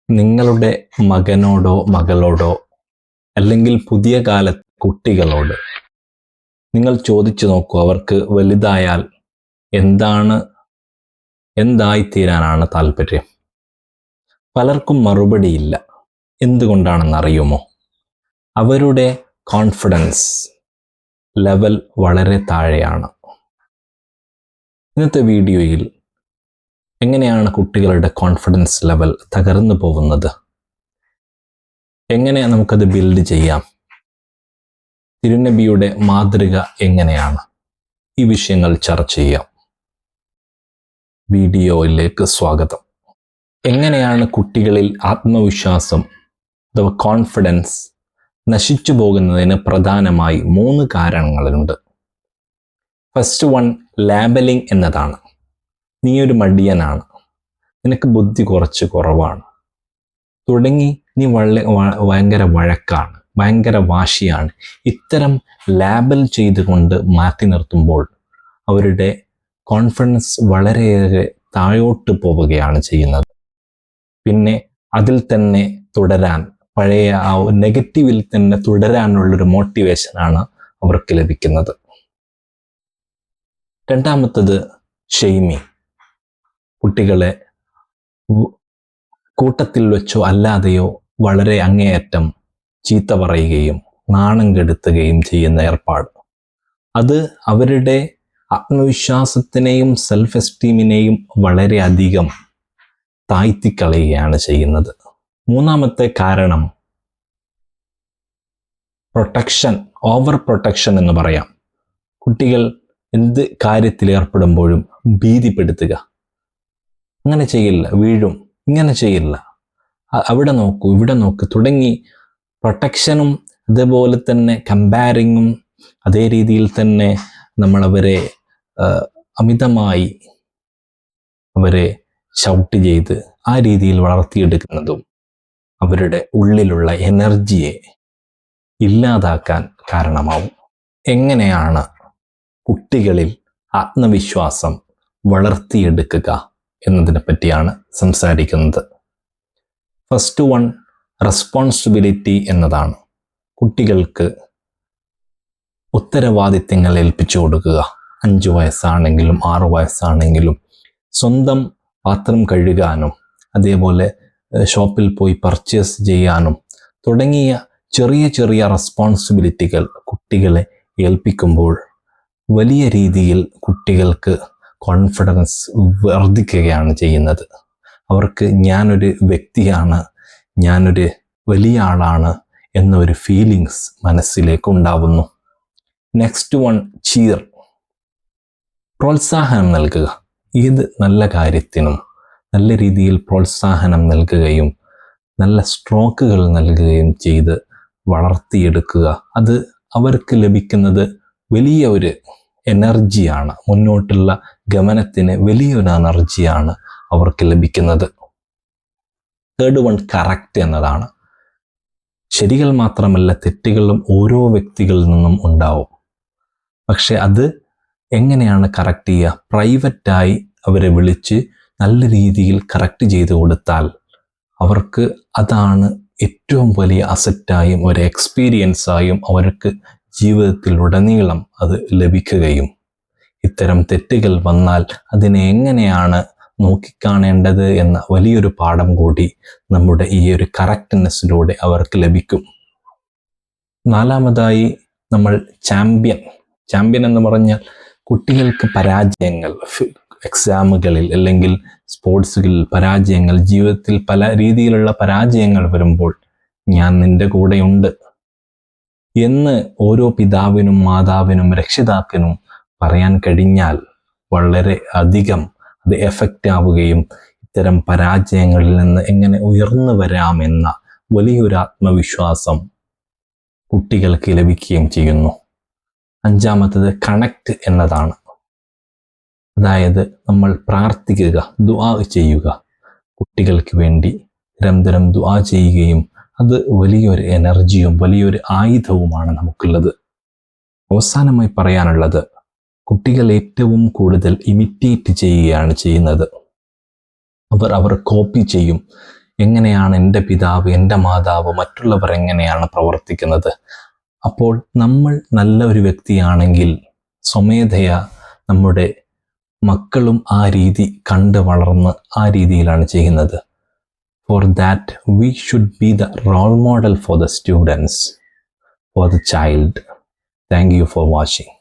നിങ്ങളുടെ മകനോടോ മകളോടോ അല്ലെങ്കിൽ പുതിയ കാല കുട്ടികളോട് നിങ്ങൾ ചോദിച്ചു നോക്കൂ, അവർക്ക് വലുതായാൽ എന്തായിത്തീരാനാണ് താല്പര്യം? പലർക്കും മറുപടിയില്ല. എന്തുകൊണ്ടാണെന്നറിയുമോ? അവരുടെ കോൺഫിഡൻസ് ലെവൽ വളരെ താഴെയാണ്. ഇന്നത്തെ വീഡിയോയിൽ എങ്ങനെയാണ് കുട്ടികളുടെ കോൺഫിഡൻസ് ലെവൽ തകർന്നു പോകുന്നത്, എങ്ങനെ നമുക്കത് ബിൽഡ് ചെയ്യാം, തിരുനബിയുടെ മാതൃക എങ്ങനെയാണ്, ഈ വിഷയങ്ങൾ ചർച്ച ചെയ്യാം. വീഡിയോയിലേക്ക് സ്വാഗതം. എങ്ങനെയാണ് കുട്ടികളിൽ ആത്മവിശ്വാസം അഥവാ കോൺഫിഡൻസ് നശിച്ചു പോകുന്നതിന് പ്രധാനമായി 3 കാരണങ്ങളുണ്ട്. ഫസ്റ്റ് വൺ, ലേബലിംഗ് എന്നതാണ്. നീ ഒരു മടിയനാണ്, നിനക്ക് ബുദ്ധി കുറച്ച് കുറവാണ് തുടങ്ങി, നീ ഭയങ്കര വഴക്കാണ്, ഭയങ്കര വാശിയാണ്. ഇത്തരം ലേബൽ ചെയ്തുകൊണ്ട് മാറ്റി നിർത്തുമ്പോൾ അവരുടെ കോൺഫിഡൻസ് വളരെയേറെ താഴോട്ട് പോവുകയാണ് ചെയ്യുന്നത്. പിന്നെ അതിൽ തന്നെ തുടരാൻ, പഴയ ആ നെഗറ്റീവിൽ തന്നെ തുടരാനുള്ളൊരു മോട്ടിവേഷനാണ് അവർക്ക് ലഭിക്കുന്നത്. രണ്ടാമത്തത് ഷെയ്മിങ്. കുട്ടികളെ കൂട്ടത്തിൽ വെച്ചോ അല്ലാതെയോ വളരെ അങ്ങേയറ്റം ചീത്ത പറയുകയും നാണം കെടുത്തുകയും ചെയ്യുന്ന ഏർപ്പാട്. അത് അവരുടെ ആത്മവിശ്വാസത്തിനെയും സെൽഫ് എസ്റ്റീമിനെയും വളരെയധികം താഴ്ത്തിക്കളയുകയാണ് ചെയ്യുന്നത്. മൂന്നാമത്തെ കാരണം പ്രൊട്ടക്ഷൻ, ഓവർ പ്രൊട്ടക്ഷൻ എന്ന് പറയാം. കുട്ടികൾ എന്ത് കാര്യത്തിൽ ഏർപ്പെടുമ്പോഴും ഭീതിപ്പെടുത്തുക. അങ്ങനെ ചെയ്യില്ല, വീഴും, ഇങ്ങനെ ചെയ്യില്ല, അവിടെ നോക്കൂ, ഇവിടെ നോക്ക് തുടങ്ങി പ്രൊട്ടക്ഷനും അതേപോലെ തന്നെ കമ്പാരിങ്ങും അതേ രീതിയിൽ തന്നെ നമ്മളവരെ അമിതമായി അവരെ ഷൗട്ട് ചെയ്ത് ആ രീതിയിൽ വളർത്തിയെടുക്കുന്നതും അവരുടെ ഉള്ളിലുള്ള എനർജിയെ ഇല്ലാതാക്കാൻ കാരണമാവും. എങ്ങനെയാണ് കുട്ടികളിൽ ആത്മവിശ്വാസം വളർത്തിയെടുക്കുക എന്നതിനെ പറ്റിയാണ് സംസാരിക്കുന്നത്. ഫസ്റ്റ് വൺ, റെസ്പോൺസിബിലിറ്റി എന്നതാണ്. കുട്ടികൾക്ക് ഉത്തരവാദിത്തങ്ങൾ ഏൽപ്പിച്ചു കൊടുക്കുക. 5 വയസ്സാണെങ്കിലും 6 വയസ്സാണെങ്കിലും സ്വന്തം പാത്രം കഴുകാനും അതേപോലെ ഷോപ്പിൽ പോയി പർച്ചേസ് ചെയ്യാനും തുടങ്ങിയ ചെറിയ ചെറിയ റെസ്പോൺസിബിലിറ്റികൾ കുട്ടികളെ ഏൽപ്പിക്കുമ്പോൾ വലിയ രീതിയിൽ കുട്ടികൾക്ക് കോൺഫിഡൻസ് വർദ്ധിക്കുകയാണ് ചെയ്യുന്നത്. അവർക്ക് ഞാനൊരു വ്യക്തിയാണ്, ഞാനൊരു വലിയ ആളാണ് എന്നൊരു ഫീലിങ്സ് മനസ്സിലേക്ക് ഉണ്ടാവുന്നു. Next one, ചീർ. പ്രോത്സാഹനം നൽകുക. ഏത് നല്ല കാര്യത്തിനും നല്ല രീതിയിൽ പ്രോത്സാഹനം നൽകുകയും നല്ല സ്ട്രോക്കുകൾ നൽകുകയും ചെയ്ത് വളർത്തിയെടുക്കുക. അത് അവർക്ക് ലഭിക്കുന്നത് വലിയ ഒരു എനർജിയാണ്, മുന്നോട്ടുള്ള ഗമനത്തിന് വലിയൊരു എനർജിയാണ് അവർക്ക് ലഭിക്കുന്നത്. തേർഡ് വൺ, കറക്റ്റ് എന്നതാണ്. ശരികൾ മാത്രമല്ല, തെറ്റുകളും ഓരോ വ്യക്തികളിൽ നിന്നും ഉണ്ടാവും. പക്ഷെ അത് എങ്ങനെയാണ് കറക്റ്റ് ചെയ്യുക? പ്രൈവറ്റായി അവരെ വിളിച്ച് നല്ല രീതിയിൽ കറക്റ്റ് ചെയ്തു കൊടുത്താൽ അവർക്ക് അതാണ് ഏറ്റവും വലിയ അസറ്റായും ഒരു എക്സ്പീരിയൻസായും അവർക്ക് ജീവിതത്തിലുടനീളം അത് ലഭിക്കുകയും ഇത്തരം തെറ്റുകൾ വന്നാൽ അതിനെ എങ്ങനെയാണ് നോക്കിക്കാണേണ്ടത് എന്ന വലിയൊരു പാഠം കൂടി നമ്മുടെ ഈ ഒരു കറക്റ്റ്നെസ്സിലൂടെ അവർക്ക് ലഭിക്കും. നാലാമതായി നമ്മൾ ചാമ്പ്യൻ എന്ന് പറഞ്ഞാൽ കുട്ടികൾക്ക് പരാജയങ്ങൾ, എക്സാമുകളിൽ അല്ലെങ്കിൽ സ്പോർട്സുകളിൽ പരാജയങ്ങൾ, ജീവിതത്തിൽ പല രീതിയിലുള്ള പരാജയങ്ങൾ വരുമ്പോൾ ഞാൻ നിന്റെ കൂടെയുണ്ട് എന്ന് ഓരോ പിതാവിനും മാതാവിനും രക്ഷിതാക്കനും പറയാൻ കഴിഞ്ഞാൽ വളരെ അധികം അത് എഫക്റ്റ് ആവുകയും ഇത്തരം പരാജയങ്ങളിൽ നിന്ന് എങ്ങനെ ഉയർന്നു വരാമെന്ന വലിയൊരു ആത്മവിശ്വാസം കുട്ടികൾക്ക് ലഭിക്കുകയും ചെയ്യുന്നു. അഞ്ചാമത്തത് കണക്റ്റ് എന്നതാണ്. അതായത് നമ്മൾ പ്രാർത്ഥിക്കുക, ദുആ ചെയ്യുക. കുട്ടികൾക്ക് വേണ്ടി നിരന്തരം ദുആ ചെയ്യുകയും അത് വലിയൊരു എനർജിയും വലിയൊരു ആയുധവുമാണ് നമുക്കുള്ളത്. അവസാനമായി പറയാനുള്ളത്, കുട്ടികൾ ഏറ്റവും കൂടുതൽ ഇമിറ്റേറ്റ് ചെയ്യുകയാണ് ചെയ്യുന്നത്. അവർ കോപ്പി ചെയ്യും. എങ്ങനെയാണ് എൻ്റെ പിതാവ്, എൻ്റെ മാതാവ്, മറ്റുള്ളവർ എങ്ങനെയാണ് പ്രവർത്തിക്കുന്നത്. അപ്പോൾ നമ്മൾ നല്ല ഒരു വ്യക്തിയാണെങ്കിൽ സ്വമേധയാ നമ്മുടെ മക്കളും ആ രീതി കണ്ട് വളർന്ന് ആ രീതിയിലാണ് ചെയ്യുന്നത്. For that, we should be the role model for the students, for the child. Thank you for watching.